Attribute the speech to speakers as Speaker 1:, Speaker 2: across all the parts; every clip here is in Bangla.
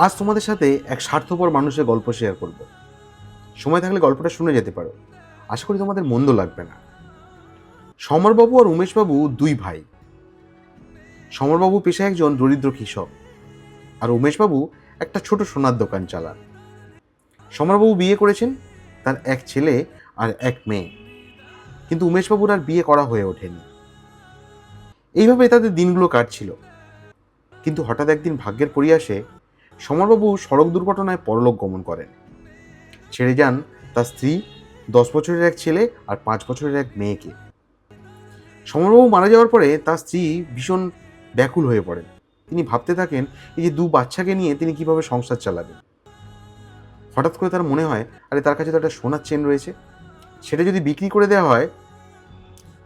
Speaker 1: আজ তোমাদের সাথে এক স্বার্থপর মানুষের গল্প শেয়ার করব। সময় থাকলে গল্পটা শুনে যেতে পারো, আশা করি তোমাদের মন্দ লাগবে না। সমরবাবু আর উমেশবাবু দুই ভাই। সমরবাবু পেশায় একজন দরিদ্র কৃষক, আর উমেশবাবু একটা ছোট সোনার দোকান চালান। সমরবাবু বিয়ে করেছেন, তার এক ছেলে আর এক মেয়ে, কিন্তু উমেশবাবুর আর বিয়ে করা হয়ে ওঠেনি। এইভাবে তাদের দিনগুলো কাটছিল, কিন্তু হঠাৎ একদিন ভাগ্যের পরিহাসে সমরবাবু সড়ক দুর্ঘটনায় পরলোক গমন করেন। ছেড়ে যান তার স্ত্রী, 10 বছরের এক ছেলে আর 5 বছরের এক মেয়েকে। সমরবাবু মারা যাওয়ার পরে তার স্ত্রী ভীষণ ব্যাকুল হয়ে পড়েন। তিনি ভাবতে থাকেন এই যে 2 বাচ্চাকে নিয়ে তিনি কিভাবে সংসার চালাবেন। হঠাৎ করে তার মনে হয়, আরে তার কাছে তো একটা সোনার চেন রয়েছে, সেটা যদি বিক্রি করে দেওয়া হয়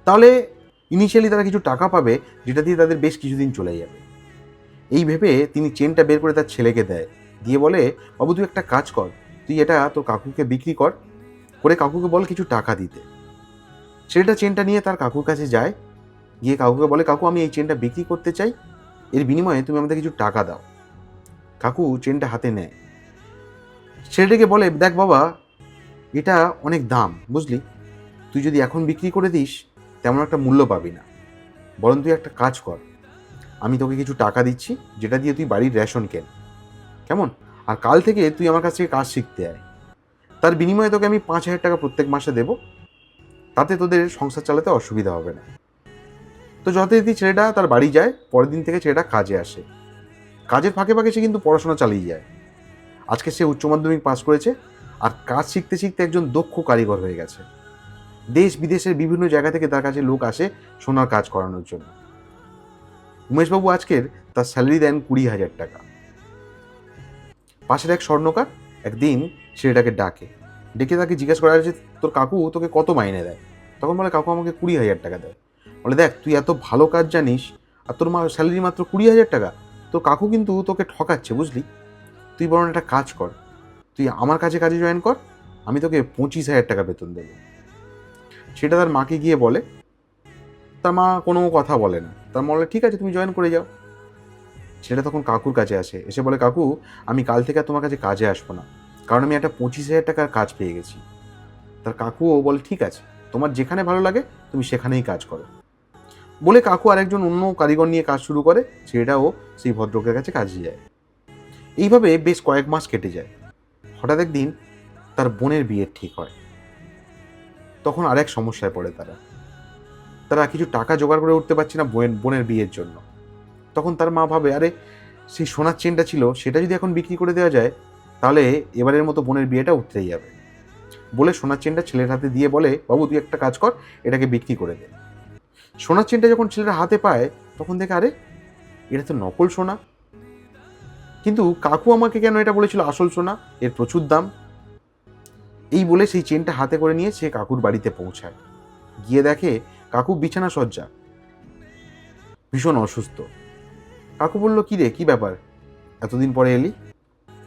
Speaker 1: তাহলে ইনিশিয়ালি তারা কিছু টাকা পাবে, যেটা দিয়ে তাদের বেশ কিছুদিন চলে যাবে। এই ভেবে তিনি চেনটা বের করে তার ছেলেকে দেয়, দিয়ে বলে, বাবু তুই একটা কাজ কর, তুই এটা তোর কাকুকে বিক্রি কর, করে কাকুকে বল কিছু টাকা দিতে। ছেলেটা চেনটা নিয়ে তার কাকুর কাছে যায়, গিয়ে কাকুকে বলে, কাকু আমি এই চেনটা বিক্রি করতে চাই, এর বিনিময়ে তুমি আমাদের কিছু টাকা দাও। কাকু চেনটা হাতে নেয়, ছেলেটাকে বলে, দেখ বাবা, এটা অনেক দাম বুঝলি, তুই যদি এখন বিক্রি করে দিস তেমন একটা মূল্য পাবি না, বরং তুই একটা কাজ কর, আমি তোকে কিছু টাকা দিচ্ছি, যেটা দিয়ে তুই বাড়ির রেশন কেন, কেমন? আর কাল থেকে তুই আমার কাছ থেকে কাজ শিখতে আয়, তার বিনিময়ে তোকে আমি 5,000 টাকা প্রত্যেক মাসে দেবো, তাতে তোদের সংসার চালাতে অসুবিধা হবে না। তো যথারীতি ছেলেটা তার বাড়ি যায়। পরের দিন থেকে ছেলেটা কাজে আসে। কাজের ফাঁকে ফাঁকে সে কিন্তু পড়াশোনা চালিয়ে যায়। আজকে সে উচ্চ মাধ্যমিক পাস করেছে, আর কাজ শিখতে শিখতে একজন দক্ষ কারিগর হয়ে গেছে। দেশ বিদেশের বিভিন্ন জায়গা থেকে তার কাছে লোক আসে সোনার কাজ করানোর জন্য। উমেশবাবু আজকের তার স্যালারি দেন 20,000 টাকা। পাশের এক স্বর্ণকার একদিন ছেলেটাকে ডেকে তাকে জিজ্ঞেস করা যে, তোর কাকু তোকে কত মাইনে দেয়? তখন বলে, কাকু আমাকে 20,000 টাকা দেয়। বলে, দেখ তুই এত ভালো কাজ জানিস আর তোর স্যালারি মাত্র 20,000 টাকা, তোর কাকু কিন্তু তোকে ঠকাচ্ছে বুঝলি, তুই বরং একটা কাজ কর, তুই আমার কাছে কাজে জয়েন কর, আমি তোকে 25,000 টাকা বেতন দেবো। সেটা তার মাকে গিয়ে বলে। তার মা কোনো কথা বলে না, তার মা বলে, ঠিক আছে তুমি জয়েন করে যাও। সেটা তখন কাকুর কাছে আসে, এসে বলে, কাকু আমি কাল থেকে আর তোমার কাছে কাজে আসবো না, কারণ আমি একটা 25,000 টাকার কাজ পেয়ে গেছি। তার কাকুও বলে, ঠিক আছে, তোমার যেখানে ভালো লাগে তুমি সেখানেই কাজ করো। বলে কাকু আরেকজন অন্য কারিগর নিয়ে কাজ শুরু করে, সেটাও সেই ভদ্রলোকের কাছে কাজে যায়। এইভাবে বেশ কয়েক মাস কেটে যায়। হঠাৎ একদিন তার বোনের বিয়ে ঠিক হয়। তখন আরেক সমস্যায় পড়ে তারা তারা কিছু টাকা জোগাড় করে উঠতে পারছে না বোনের বিয়ের জন্য। তখন তার মা ভাবে, আরে সেই সোনার চেনটা ছিল, সেটা যদি এখন বিক্রি করে দেওয়া যায় তাহলে এবারের মতো বোনের বিয়েটা উঠতেই যাবে। বলে সোনার চেনটা ছেলের হাতে দিয়ে বলে, বাবু তুই একটা কাজ কর, এটাকে বিক্রি করে দে। সোনার চেনটা যখন ছেলেরা হাতে পায় তখন দেখে, আরে এটা তো নকল সোনা, কিন্তু কাকু আমাকে কেন এটা বলেছিল আসল সোনা, এর প্রচুর দাম। এই বলে সেই চেনটা হাতে করে নিয়ে সে কাকুর বাড়িতে পৌঁছায়। গিয়ে দেখে কাকু বিছানা সজ্জা, ভীষণ অসুস্থ। কাকু বলল, কি রে, কি ব্যাপার, এতদিন পরে এলি?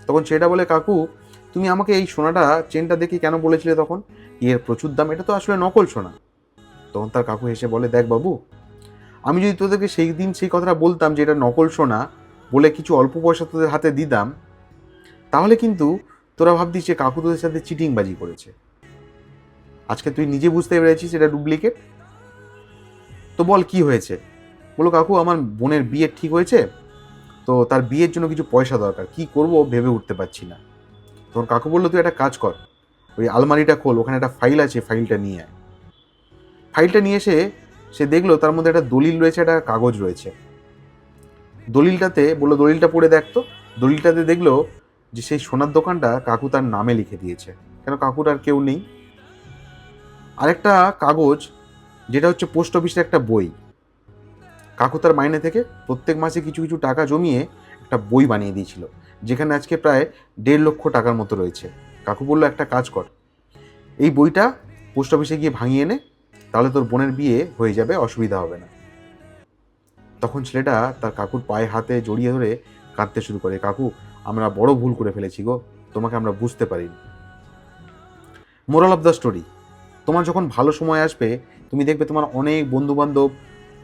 Speaker 1: তখন সেটা বলে, কাকু তুমি আমাকে এই সোনাটা চেনটা দেখে কেন বলেছিলে তখন এর প্রচুর দাম, এটা তো আসলে নকল সোনা। তখন তার কাকু হেসে বলে, দেখ বাবু, আমি যদি তোদেরকে সেই দিন সেই কথাটা বলতাম যে এটা নকল সোনা, বলে কিছু অল্প পয়সা তোদের হাতে দিতাম, তাহলে কিন্তু তোরা ভাবতিস যে কাকু তোদের সাথে চিটিংবাজি করেছে। আজকে তুই নিজে বুঝতে পেরেছিস এটা ডুপ্লিকেট। তো বল কি হয়েছে? বলো, কাকু আমার বোনের বিয়ে ঠিক হয়েছে, তো তার বিয়ের জন্য কিছু পয়সা দরকার, কি করব ভেবে উঠতে পারছি না। তখন কাকু বললো, তুই একটা কাজ কর, ওই আলমারিটা খোল, ওখানে একটা ফাইল আছে, ফাইলটা নিয়ে আয়। ফাইলটা নিয়ে এসে সে দেখলো তার মধ্যে একটা দলিল রয়েছে, একটা কাগজ রয়েছে। দলিলটাতে বললো, দলিলটা পড়ে দেখতো। দলিলটাতে দেখলো যে সেই সোনার দোকানটা কাকু তার নামে লিখে দিয়েছে, কেন কাকুর আর কেউ নেই। আরেকটা কাগজ, যেটা হচ্ছে পোস্ট অফিসের একটা বই। কাকু তার মাইনে থেকে প্রত্যেক মাসে কিছু কিছু টাকা জমিয়ে একটা বই বানিয়ে দিয়েছিল, যেখানে আজকে প্রায় 1.5 লক্ষ টাকার মতো রয়েছে। কাকু বললো, একটা কাজ কর, এই বইটা পোস্ট অফিসে গিয়ে ভাঙিয়ে নে, তাহলে তোর বোনের বিয়ে হয়ে যাবে, অসুবিধা হবে না। তখন ছেলেটা তার কাকুর পায়ে হাতে জড়িয়ে ধরে কাঁদতে শুরু করে, কাকু আমরা বড় ভুল করে ফেলেছি গো, তোমাকে আমরা বুঝতে পারিনি। মোরাল অফ দ্য স্টোরি, তোমার যখন ভালো সময় আসবে তুমি দেখবে তোমার অনেক বন্ধুবান্ধব,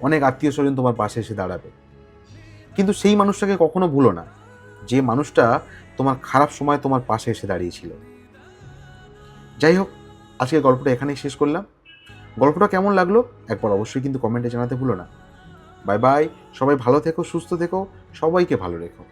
Speaker 1: অনেক আত্মীয় স্বজন তোমার পাশে এসে দাঁড়াবে, কিন্তু সেই মানুষটাকে কখনো ভুলো না, যে মানুষটা তোমার খারাপ সময় তোমার পাশে এসে দাঁড়িয়েছিল। যাই হোক, আজকে গল্পটা এখানেই শেষ করলাম। গল্পটা কেমন লাগলো একবার অবশ্যই কিন্তু কমেন্টে জানাতে ভুলো না। বাই বাই, সবাই ভালো থেকো, সুস্থ থেকো, সবাইকে ভালো রেখো।